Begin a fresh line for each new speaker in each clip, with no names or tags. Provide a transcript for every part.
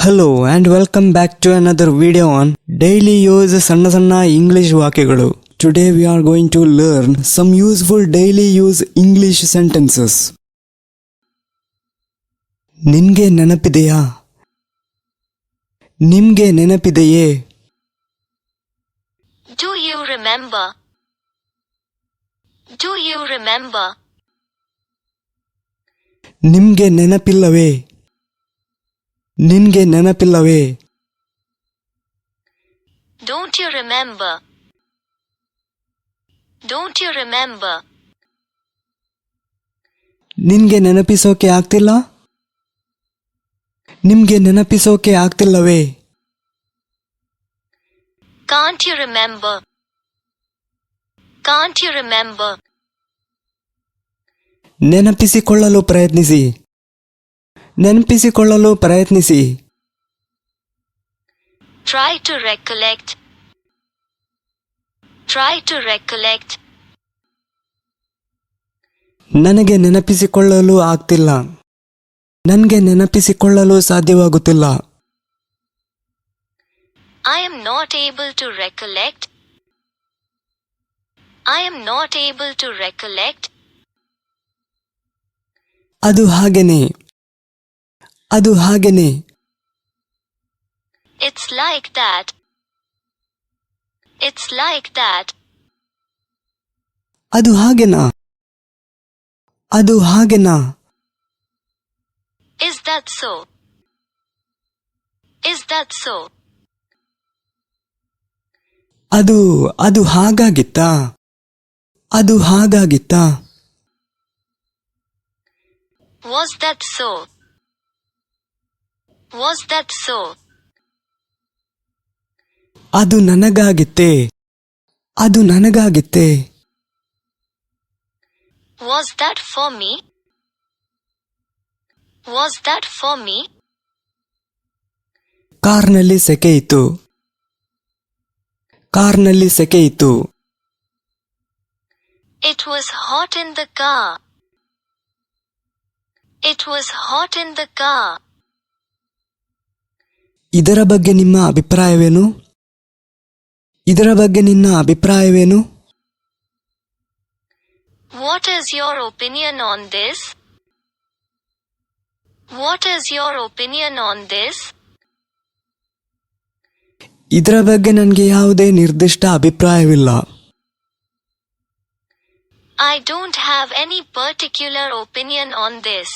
Hello and welcome back to another video on daily use sanna English ವಾಕ್ಯಗಳು. Today we are going to learn some useful daily use English sentences. ನಿನ್ಗೆ ನೆನಪಿದೆಯಾ? ನಿಮ್ಗೆ ನೆನಪಿದೆಯೇ?
Do you remember? Do you remember?
ನಿಮ್ಗೆ ನೆನಪಿಲ್ಲವೇ? ನಿನ್ಗೆ ನೆನಪಿಲ್ಲವೇ?
Don't you remember? Don't you remember?
ನಿನ್ಗೆ ನೆನಪಿಸೋಕೆ ಆಗ್ತಿಲ್ಲ? ನಿಮ್ಗೆ ನೆನಪಿಸೋಕೆ ಆಗ್ತಿಲ್ಲವೇ?
Can't you remember? Can't you remember?
ನೆನಪಿಸಿಕೊಳ್ಳಲು ಪ್ರಯತ್ನಿಸಿ. ನೆನಪಿಸಿಕೊಳ್ಳಲು ಪ್ರಯತ್ನಿಸಿ.
Try to recollect. Try to recollect.
ನನಗೆ ನೆನಪಿಸಿಕೊಳ್ಳಲು ಆಗ್ತಿಲ್ಲ. ನನಗೆ ನೆನಪಿಸಿಕೊಳ್ಳಲು ಸಾಧ್ಯವಾಗುತ್ತಿಲ್ಲ.
I am not able to recollect. I am not able to recollect.
ಅದು ಹಾಗೇನೆ. ಅದು ಹಾಗೇನೆ.
It's like that. It's like that.
ಅದು ಹಾಗೇನಾ? ಅದು ಹಾಗೇನಾ?
Is that so? Is that so?
ಅದು ಹಾಗಾಗಿತ್ತಾ? ಅದು ಹಾಗಾಗಿತ್ತಾ?
Was that so? Was that so?
ಅದು ನನಗಾಗಿತ್ತೇ? ಅದು ನನಗಾಗಿತ್ತೇ?
Was that for me? Was that for me?
ಕಾರ್ನಲ್ಲಿ ಸೆಕೆ ಇತ್ತು. ಕಾರ್ನಲ್ಲಿ ಸೆಕೆ ಇತ್ತು.
It was hot in the car. It was hot in the car.
ಇದರ ಬಗ್ಗೆ ನಿಮ್ಮ ಅಭಿಪ್ರಾಯವೇನು? ಇದರ ಬಗ್ಗೆ ನಿನ್ನ ಅಭಿಪ್ರಾಯವೇನು?
What is your opinion on this? What is your opinion on this?
ಇದರ ಬಗ್ಗೆ ನನಗೆ ಯಾವುದೇ ನಿರ್ದಿಷ್ಟ ಅಭಿಪ್ರಾಯವಿಲ್ಲ.
I don't have any particular opinion on this.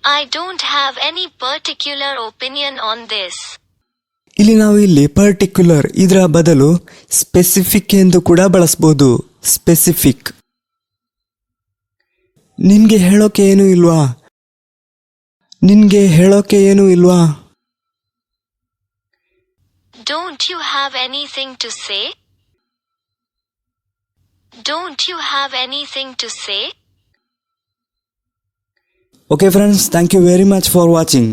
I don't have any particular opinion on this.
ಇಲ್ಲಿ ಪರ್ಟಿಕ್ಯುಲರ್ ಇದರ ಬದಲು ಸ್ಪೆಸಿಫಿಕ್ ಎಂದು ಕೂಡ ಬಳಸಬಹುದು. ಸ್ಪೆಸಿಫಿಕ್. ನಿನ್ಗೆ ಹೇಳೋಕೆ ಏನೂ ಇಲ್ವಾ? ನಿನ್ಗೆ ಹೇಳೋಕೆ ಏನೂ ಇಲ್ವಾ?
Don't you have anything to say? Don't you have anything to say?
Okay friends, thank you very much for watching.